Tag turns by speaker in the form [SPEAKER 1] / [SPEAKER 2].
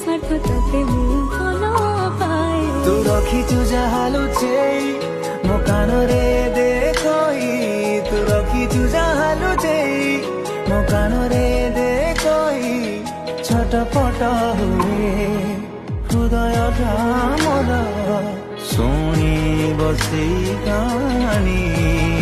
[SPEAKER 1] ସ୍ୱାର୍ଥତାତେ ମୁଁ ଭଲ ପାଏ
[SPEAKER 2] ତୁ ରଖିଛୁ ଯାହା ଲୁଚେଇ ମୋ କାନରେ ଦେଖଇ ତୁ ରଖିଛୁ ଯାହା ଲୁଚେଇ ମୋ କାନରେ ଦେଖଇ ଛଟପଟ ହୁଏ ହୃଦୟଟା ମୋର ଶୁଣି ବସି କାହାଣୀ